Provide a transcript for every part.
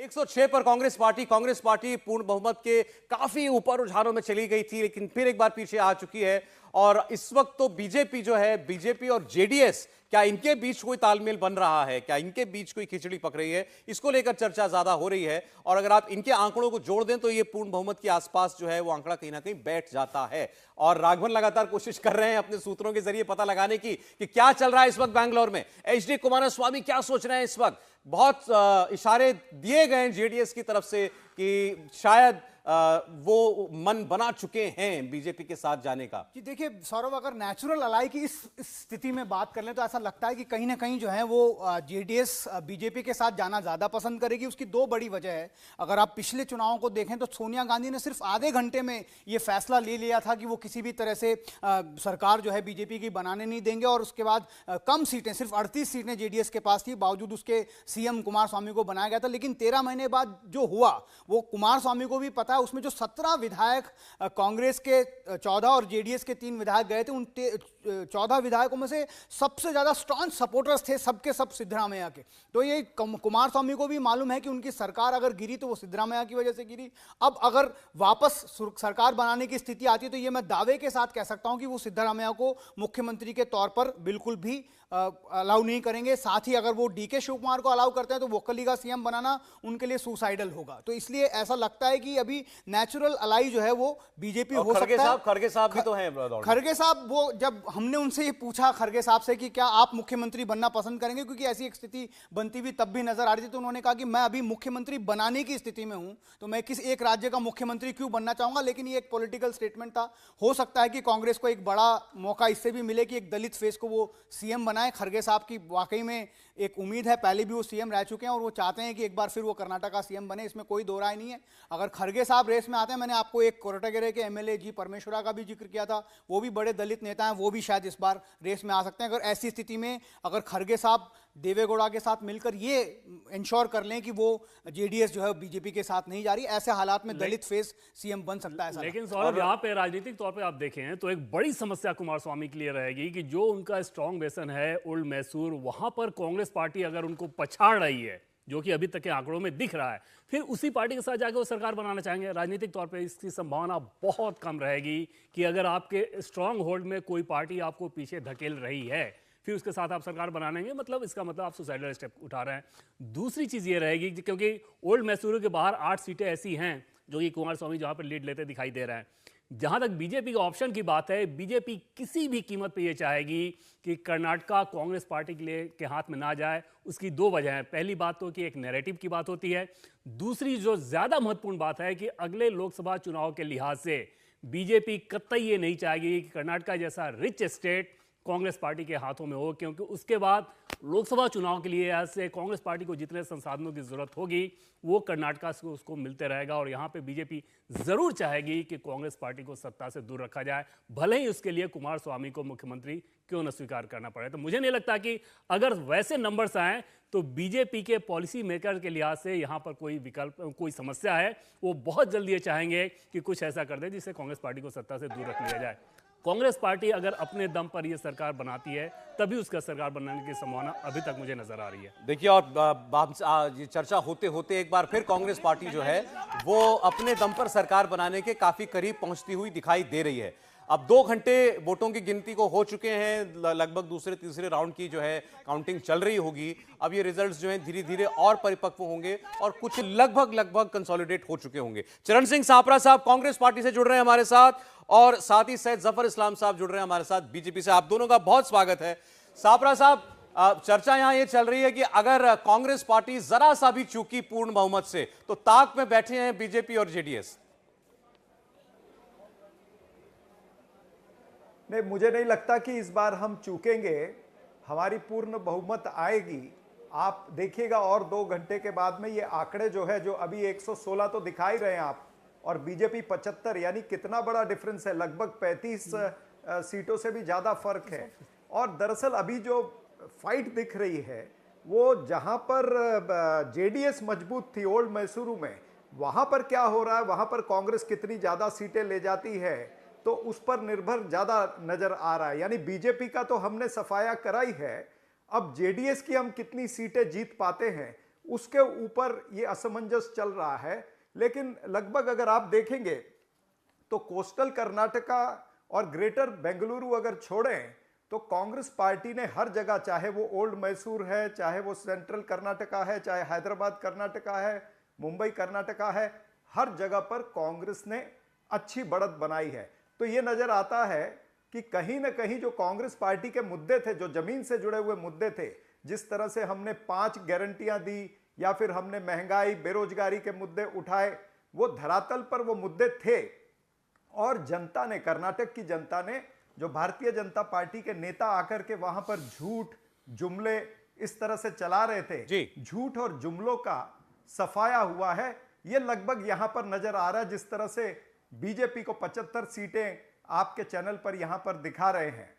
106 पर कांग्रेस पार्टी पूर्ण बहुमत के काफी ऊपर रुझानों में चली गई थी, लेकिन फिर एक बार पीछे आ चुकी है। और इस वक्त तो बीजेपी और जेडीएस, क्या इनके बीच कोई तालमेल बन रहा है? क्या इनके बीच कोई खिचड़ी पक रही है? इसको लेकर चर्चा ज्यादा हो रही है। और अगर आप इनके आंकड़ों को जोड़ दें तो ये पूर्ण बहुमत के आसपास जो है वो आंकड़ा कहीं ना कहीं बैठ जाता है। और राघवन लगातार कोशिश कर रहे हैं अपने सूत्रों के जरिए पता लगाने की कि क्या चल रहा है इस वक्त बैंगलोर में। एचडी कुमारस्वामी क्या सोच रहे हैं इस वक्त? बहुत इशारे दिए गए हैं जेडीएस की तरफ से कि शायद वो मन बना चुके हैं बीजेपी के साथ जाने का। कि देखिए सौरभ, अगर नेचुरल अलाई की इस स्थिति में बात कर लें तो ऐसा लगता है कि कहीं ना कहीं जो है वो जेडीएस बीजेपी के साथ जाना ज़्यादा पसंद करेगी। उसकी दो बड़ी वजह है। अगर आप पिछले चुनावों को देखें तो सोनिया गांधी ने सिर्फ आधे घंटे में ये फैसला ले लिया था कि वो किसी भी तरह से सरकार जो है बीजेपी की बनाने नहीं देंगे। और उसके बाद कम सीटें, सिर्फ 38 सीटें जेडीएस के पास थी, बावजूद उसके सीएम कुमारस्वामी को बनाया गया था। लेकिन 13 महीने बाद जो हुआ वो कुमारस्वामी को भी पता है। उसमें जो 17 विधायक कांग्रेस के 14 और जेडीएस के 3 विधायक गए थे, उन 14 विधायकों में से सबसे ज्यादा स्ट्रॉन्ग सपोर्टर्स थे सबके सब सिद्धरामैया के। तो ये कुमारस्वामी को भी मालूम है कि उनकी सरकार अगर गिरी तो वो सिद्धरामैया की वजह से गिरी। अब अगर वापस सरकार बनाने की स्थिति आती है तो ये मैं दावे के साथ कह सकता हूं कि वो सिद्धरामैया को मुख्यमंत्री के तौर पर बिल्कुल भी अलाउ नहीं करेंगे। साथ ही अगर वो डीके शिव कुमार को अलाउ करते हैं तो वोकली का सीएम बनाना उनके लिए सुसाइडल होगा। तो इसलिए ऐसा लगता है कि अभी नेचुरल अलाई जो है वो बीजेपी हो सकता है। खड़गे साहब भी तो हैं। खड़गे साहब, वो जब हमने उनसे ये पूछा खड़गे साहब से कि क्या आप मुख्यमंत्री बनना पसंद करेंगे, क्योंकि ऐसी एक स्थिति बनती भी तब भी नजर आ रही थी, तो उन्होंने कहा कि मैं अभी मुख्यमंत्री बनाने की स्थिति में हूं, तो मैं किस एक राज्य का मुख्यमंत्री क्यों बनना चाहूंगा। लेकिन ये एक पॉलिटिकल स्टेटमेंट था। हो सकता है कि कांग्रेस को एक बड़ा मौका इससे भी मिले कि एक दलित फेस को वो सीएम बनाए। खड़गे साहब की वाकई में एक उम्मीद है, पहले भी वो सीएम रह चुके हैं और वो चाहते हैं कि एक बार फिर वो कर्नाटक का सीएम बने, इसमें कोई दो राय नहीं है। अगर खड़गे साहब रेस में आते हैं, मैंने आपको एक कोरटगेरे के एमएलए जी परमेश्वरा का भी जिक्र किया था, वो भी बड़े दलित नेता हैं, वो भी शायद इस बार रेस में आ सकते हैं। अगर ऐसी स्थिति में अगर खड़गे साहब देवेगौड़ा के साथ मिलकर ये इंश्योर कर लें कि वो जेडीएस जो है बीजेपी के साथ नहीं जा रही, ऐसे हालात में दलित फेस सीएम बन सकता है। लेकिन सौरभ, यहाँ पे राजनीतिक तौर पे आप देखें तो एक बड़ी समस्या कुमारस्वामी के लिए रहेगी कि जो उनका स्ट्रांग बेसन है ओल्ड मैसूर, वहां पर कांग्रेस पार्टी अगर उनको पछाड़ रही है, जो कि अभी तक के आंकड़ों में दिख रहा है, फिर उसी पार्टी के साथ जाकर वो सरकार बनाना चाहेंगे। राजनीतिक तौर पे इसकी संभावना बहुत कम रहेगी कि अगर आपके स्ट्रांग होल्ड में कोई पार्टी आपको पीछे धकेल रही है फिर उसके साथ आप सरकार बनाएंगे, मतलब इसका मतलब आप सुसाइडल स्टेप उठा रहे हैं। दूसरी चीज ये रहेगी क्योंकि ओल्ड मैसूर के बाहर 8 सीटें ऐसी हैं जो कि कुमारस्वामी जहां पर लीड लेते दिखाई दे रहे हैं। जहां तक बीजेपी के ऑप्शन की बात है, बीजेपी किसी भी कीमत पे ये चाहेगी कि कर्नाटका कांग्रेस पार्टी के हाथ में ना जाए। उसकी दो वजह है। पहली बात तो कि एक नैरेटिव की बात होती है। दूसरी जो ज्यादा महत्वपूर्ण बात है कि अगले लोकसभा चुनाव के लिहाज से बीजेपी कतई ये नहीं चाहेगी कि कर्नाटका जैसा रिच स्टेट कांग्रेस पार्टी के हाथों में हो, क्योंकि उसके बाद लोकसभा चुनाव के लिए ऐसे कांग्रेस पार्टी को जितने संसाधनों की जरूरत होगी वो कर्नाटका से उसको मिलते रहेगा। और यहां पे बीजेपी जरूर चाहेगी कि कांग्रेस पार्टी को सत्ता से दूर रखा जाए, भले ही उसके लिए कुमारस्वामी को मुख्यमंत्री क्यों न स्वीकार करना पड़े। तो मुझे नहीं लगता कि अगर वैसे नंबर्स आए तो बीजेपी के पॉलिसी मेकर के लिहाज से यहां पर कोई विकल्प, कोई समस्या है। वो बहुत जल्दी ये चाहेंगे कि कुछ ऐसा कर दे जिससे कांग्रेस पार्टी को सत्ता से दूर रख लिया जाए। कांग्रेस पार्टी अगर अपने दम पर यह सरकार बनाती है तभी उसका सरकार बनाने की संभावना अभी तक मुझे नजर आ रही है। देखिए, और ये चर्चा होते होते एक बार फिर कांग्रेस पार्टी जो है वो अपने दम पर सरकार बनाने के काफी करीब पहुंचती हुई दिखाई दे रही है। अब 2 घंटे वोटों की गिनती को हो चुके हैं, लगभग दूसरे तीसरे राउंड की जो है काउंटिंग चल रही होगी। अब ये रिजल्ट्स जो हैं धीरे धीरे और परिपक्व होंगे और कुछ लगभग कंसोलिडेट हो चुके होंगे। चरण सिंह सापरा साहब कांग्रेस पार्टी से जुड़ रहे हैं हमारे साथ, और साथ ही सैयद जफर इस्लाम साहब जुड़ रहे हैं हमारे साथ बीजेपी से। आप दोनों का बहुत स्वागत है। सापरा साहब, चर्चा यहां ये चल रही है कि अगर कांग्रेस पार्टी जरा सा भी चूकी पूर्ण बहुमत से तो ताक में बैठे हैं बीजेपी और जेडीएस। नहीं, मुझे नहीं लगता कि इस बार हम चूकेंगे। हमारी पूर्ण बहुमत आएगी। आप देखिएगा और 2 घंटे के बाद में ये आंकड़े जो है, जो अभी 116 तो दिखा ही रहे हैं आप, और बीजेपी 75, यानी कितना बड़ा डिफरेंस है, लगभग 35 सीटों से भी ज्यादा फर्क है। और दरअसल अभी जो फाइट दिख रही है वो जहां पर जेडीएस मजबूत थी ओल्ड मैसूरू में, वहां पर क्या हो रहा है, वहां पर कांग्रेस कितनी ज्यादा सीटें ले जाती है तो उस पर निर्भर ज्यादा नजर आ रहा है। यानी बीजेपी का तो हमने सफाया कराई है, अब जेडीएस की हम कितनी सीटें जीत पाते हैं उसके ऊपर ये असमंजस चल रहा है। लेकिन लगभग अगर आप देखेंगे तो कोस्टल कर्नाटका और ग्रेटर बेंगलुरु अगर छोड़ें तो कांग्रेस पार्टी ने हर जगह, चाहे वो ओल्ड मैसूर है, चाहे वो सेंट्रल कर्नाटका है, चाहे हैदराबाद कर्नाटका है, मुंबई कर्नाटका है, हर जगह पर कांग्रेस ने अच्छी बढ़त बनाई है। तो ये नजर आता है कि कहीं ना कहीं जो कांग्रेस पार्टी के मुद्दे थे, जो जमीन से जुड़े हुए मुद्दे थे, जिस तरह से हमने 5 गारंटियां दी या फिर हमने महंगाई, बेरोजगारी के मुद्दे उठाए, वो धरातल पर वो मुद्दे थे। और जनता ने, कर्नाटक की जनता ने, जो भारतीय जनता पार्टी के नेता आकर के वहां पर झूठ जुमले इस तरह से चला रहे थे, झूठ और जुमलों का सफाया हुआ है। ये लगभग यहां पर नजर आ रहा है, जिस तरह से बीजेपी को 75 सीटें आपके चैनल पर यहां पर दिखा रहे हैं।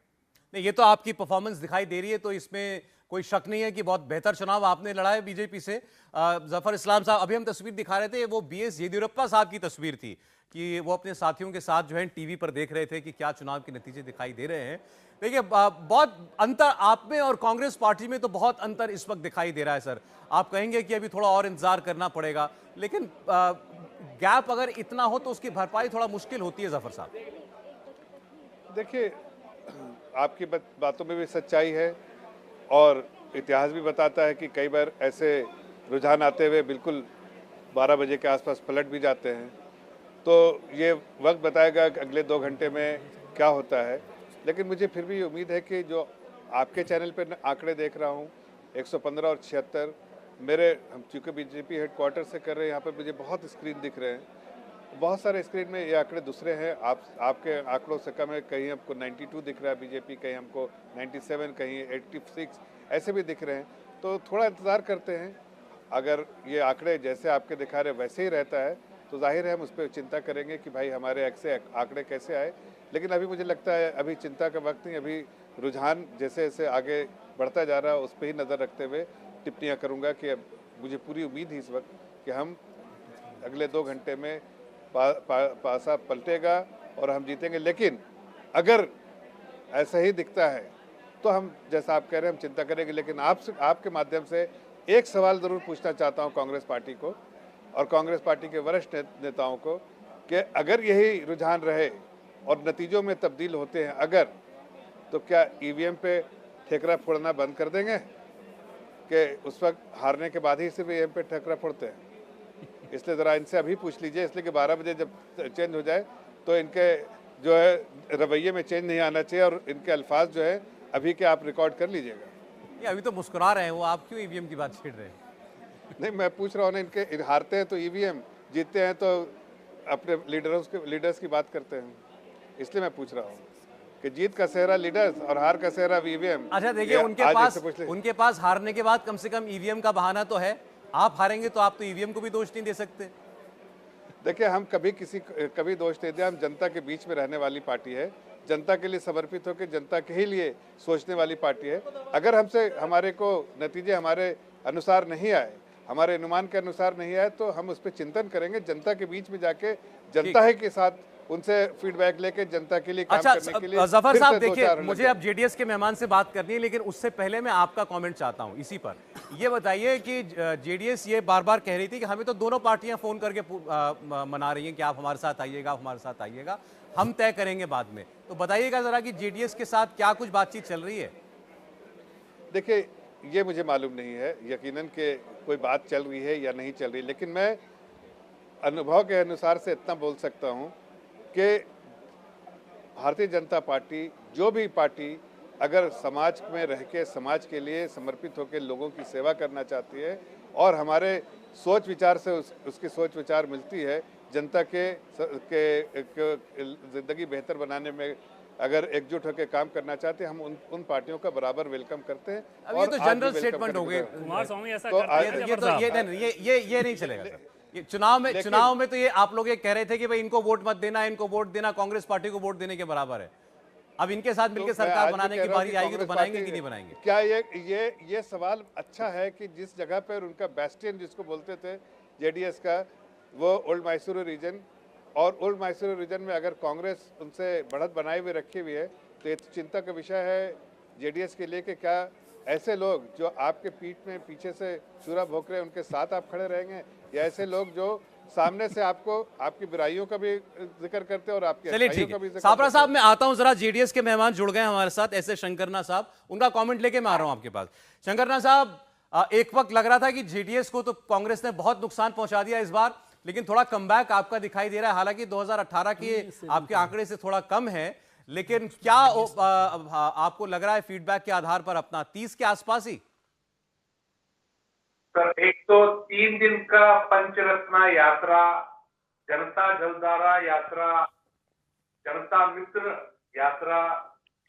नहीं, ये तो आपकी परफॉर्मेंस दिखाई दे रही है, तो इसमें कोई शक नहीं है कि बहुत बेहतर चुनाव आपने लड़ा है बीजेपी से। जफर इस्लाम साहब, अभी हम तस्वीर दिखा रहे थे, वो बीएस येदियुरप्पा साहब की तस्वीर थी कि वो अपने साथियों के साथ जो है टीवी पर देख रहे थे कि क्या चुनाव के नतीजे दिखाई दे रहे हैं। देखिए, बहुत अंतर आप में और कांग्रेस पार्टी में तो बहुत अंतर इस वक्त दिखाई दे रहा है सर। आप कहेंगे कि अभी थोड़ा और इंतजार करना पड़ेगा, लेकिन गैप अगर इतना हो तो उसकी भरपाई थोड़ा मुश्किल होती है जफर साहब। देखिए, आपकी बातों में भी सच्चाई है और इतिहास भी बताता है कि कई बार ऐसे रुझान आते हुए बिल्कुल 12 बजे के आसपास पलट भी जाते हैं। तो ये वक्त बताएगा कि अगले 2 घंटे में क्या होता है। लेकिन मुझे फिर भी उम्मीद है कि जो आपके चैनल पर आंकड़े देख रहा हूँ, 115 और 76 मेरे, हम चूँकि बीजेपी हेडक्वार्टर से कर रहे हैं, यहाँ पर मुझे बहुत स्क्रीन दिख रहे हैं, बहुत सारे स्क्रीन में ये आंकड़े दूसरे हैं। आपके आंकड़ों से कम है, कहीं हमको 92 दिख रहा है बीजेपी, कहीं हमको 97, कहीं 86 ऐसे भी दिख रहे हैं। तो थोड़ा इंतज़ार करते हैं, अगर ये आंकड़े जैसे आपके दिखा रहे वैसे ही रहता है तो जाहिर है हम उस पर चिंता करेंगे कि भाई हमारे ऐसे आंकड़े कैसे आए। लेकिन अभी मुझे लगता है अभी चिंता का वक्त नहीं, अभी रुझान जैसे जैसे आगे बढ़ता जा रहा है उस पर ही नज़र रखते हुए टिप्पणियाँ करूँगा कि अब मुझे पूरी उम्मीद है इस वक्त कि हम अगले 2 घंटे में पासा पलटेगा और हम जीतेंगे। लेकिन अगर ऐसा ही दिखता है तो हम, जैसा आप कह रहे हैं, हम चिंता करेंगे। लेकिन आपके माध्यम से एक सवाल ज़रूर पूछना चाहता हूं कांग्रेस पार्टी को और कांग्रेस पार्टी के वरिष्ठ नेताओं को कि अगर यही रुझान रहे और नतीजों में तब्दील होते हैं अगर, तो क्या ईवीएम पे ठेकरा फोड़ना बंद कर देंगे कि उस वक्त हारने के बाद ही सिर्फ ईवीएम पे ठेकरा फोड़ते हैं? इसलिए ज़रा इनसे अभी पूछ लीजिए, इसलिए कि 12 बजे जब चेंज हो जाए तो इनके जो है रवैये में चेंज नहीं आना चाहिए और इनके अल्फाज जो है अभी के आप रिकॉर्ड कर लीजिएगा। ये अभी तो मुस्कुरा रहे हैं वो, आप क्यों ईवीएम की बात छेड़ रहे हैं? नहीं, मैं पूछ रहा हूँ ना, इनके हारते हैं तो ईवीएम, जीतते हैं तो अपने लीडर्स की बात करते हैं, इसलिए मैं पूछ रहा हूँ कि जीत का सेहरा लीडर्स और हार का सेहरा ईवीएम। अच्छा देखिए, उनके पास हारने के बाद कम से कम ईवीएम का बहाना तो है। आप हारेंगे तो आप तो ईवीएम को भी दोष नहीं दे सकते। देखिए, हम कभी दोष नहीं दे, हम जनता के बीच में रहने वाली पार्टी है, जनता के लिए समर्पित होकर जनता के ही लिए सोचने वाली पार्टी है। अगर हमारे को नतीजे हमारे अनुसार नहीं आए, हमारे अनुमान के अनुसार नहीं आए, तो हम उस पर चिंतन करेंगे, जनता के बीच में जाके जनता ही के साथ उनसे फीडबैक लेके जनता के लिए काम करने के लिए। जफर साहब देखिए, मुझे अब जेडीएस के मेहमान से बात करनी है, लेकिन उससे पहले मैं आपका कमेंट चाहता हूं इसी पर। ये बताइए कि जेडीएस ये बार बार कह रही थी कि हमें तो दोनों पार्टियां फोन करके मना रही हैं कि आप हमारे साथ आइएगा, आप हमारे साथ आइएगा, हम तय करेंगे बाद में। तो बताइएगा जरा कि जेडीएस के साथ क्या कुछ बातचीत चल रही है? देखिए, ये मुझे मालूम नहीं है यकीनन कि कोई बात चल रही है या नहीं चल रही, लेकिन मैं अनुभव के अनुसार से इतना बोल सकता हूँ कि भारतीय जनता पार्टी, जो भी पार्टी अगर समाज में रह के समाज के लिए समर्पित होकर लोगों की सेवा करना चाहती है और हमारे सोच विचार से उसकी सोच विचार मिलती है, जनता के ज़िंदगी बेहतर बनाने में अगर एकजुट होकर काम करना चाहते हैं, हम उन पार्टियों का बराबर वेलकम करते हैं। अब ये तो जनरल स्टेटमेंट हो गए कुमार स्वामी, ऐसा ये नहीं चलेगा सर। ये चुनाव में तो ये आप लोग ये कह रहे थे कि भाई इनको वोट मत देना, इनको वोट देना कांग्रेस पार्टी को वोट देने के बराबर है। अब इनके साथ मिलकर सरकार बनाने की बारी आएगी तो बनाएंगे कि नहीं बनाएंगे? क्या ये सवाल अच्छा है कि जिस जगह पर उनका बेस्टियन जिसको बोलते थे जेडीएस का, वो ओल्ड मैसूर रीजन, और ओल्ड मैसूर रीजन में अगर कांग्रेस उनसे बढ़त बनाई हुई रखी हुई है, तो ये चिंता का विषय है जेडीएस के लिए कि क्या ऐसे लोग जो आपके पीठ में पीछे से छुरा भोंक रहे हैं, उनके साथ आप खड़े रहेंगे, या ऐसे लोग जो सामने से आपको आपकी बुराइयों का भी जिक्र करते हैं और आपकी चलिए अच्छाइयों ठीक का भी है। जिक्र सापरा करते साहब हैं? मैं आता हूं जरा, जेडीएस के मेहमान जुड़ गए हैं हमारे साथ, ऐसे शंकरना साहब, उनका कमेंट लेके मैं आ रहा हूं आपके पास। शंकरना साहब, एक वक्त लग रहा था कि जेडीएस को तो कांग्रेस ने बहुत नुकसान पहुंचा दिया इस बार, लेकिन थोड़ा कमबैक आपका दिखाई दे रहा है। हालांकि 2018 के आपके आंकड़े से थोड़ा कम है, लेकिन क्या आपको लग रहा है फीडबैक के आधार पर अपना 30 के आसपास ही? सर, एक तो 3 दिन का पंचरत्न यात्रा, जनता जलधारा यात्रा, जनता मित्र यात्रा,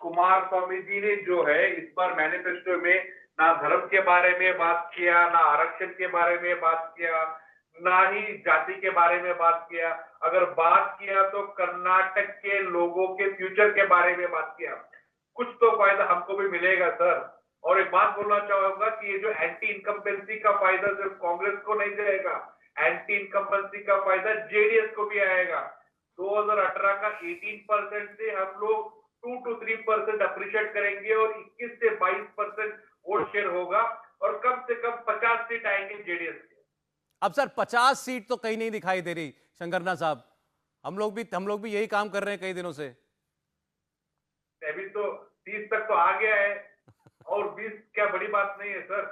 कुमार स्वामी जी ने जो है इस बार मैनिफेस्टो में ना धर्म के बारे में बात किया, ना आरक्षण के बारे में बात किया, ना ही जाति के बारे में बात किया। अगर बात किया तो कर्नाटक के लोगों के फ्यूचर के बारे में बात किया। कुछ तो फायदा हमको भी मिलेगा सर। और एक बात बोलना चाहूंगा कि ये जो एंटी इनकम्बेंसी का फायदा सिर्फ कांग्रेस को नहीं जाएगा, एंटी इनकम्बेंसी का फायदा जेडीएस को भी आएगा। 2018 का 18% से हम लोग 2 to 3% अप्रिशिएट करेंगे और 21 से 22% वोट शेयर होगा और कम से कम 50 सीट आएंगे जेडीएस के। अब सर 50 सीट तो कहीं नहीं दिखाई दे रही शंकरना साहब, हम लोग भी यही काम कर रहे हैं कई दिनों से। अभी तो 30 तक तो आ गया है और 20 क्या बड़ी बात नहीं है सर।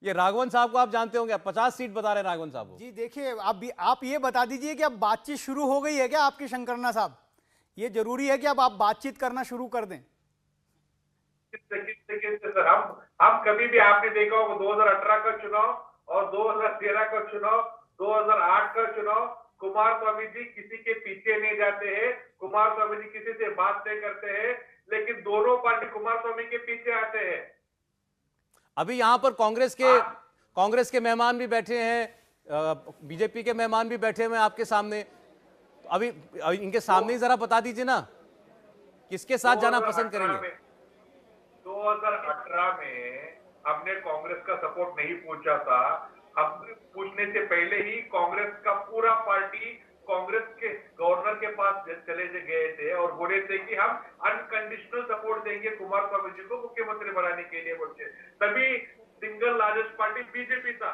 ये राघवन साहब को आप जानते होंगे, 50 सीट बता रहे हैं राघवन साहब को। जी देखिए, आप ये बता दीजिए कि अब बातचीत शुरू हो गई है क्या आपकी शंकरना साहब? ये जरूरी है कि अब आप बातचीत करना शुरू कर दें। किससे सर? हम कभी भी आपने देखा होगा 2018 का चुनाव और 2013 का चुनाव, 2008 का चुनाव, कुमार स्वामी जी किसी के पीछे नहीं जाते हैं, कुमार स्वामी जी किसी से बात नहीं करते हैं, लेकिन दोनों पार्टी कुमार स्वामी के पीछे आते हैं। अभी यहां पर कांग्रेस के मेहमान भी बैठे हैं, बीजेपी के मेहमान भी बैठे हुए हैं आपके सामने। अभी इनके सामने ही जरा बता दीजिए ना, किसके साथ जाना पसंद करेंगे? 2018 में हमने कांग्रेस का सपोर्ट नहीं पूछा था। हम पूछने से पहले ही कांग्रेस का पूरा पार्टी कांग्रेस के गवर्नर के पास चले गए थे और बोले थे कि हम अनकंडीशनल सपोर्ट देंगे कुमार स्वामी जी को मुख्यमंत्री बनाने के लिए बोलते। तभी सिंगल लार्जेस्ट पार्टी बीजेपी था।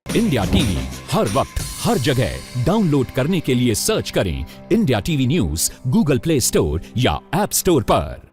इंडिया टीवी हर वक्त हर जगह डाउनलोड करने के लिए सर्च करें India TV news Google play store या ऐप स्टोर पर।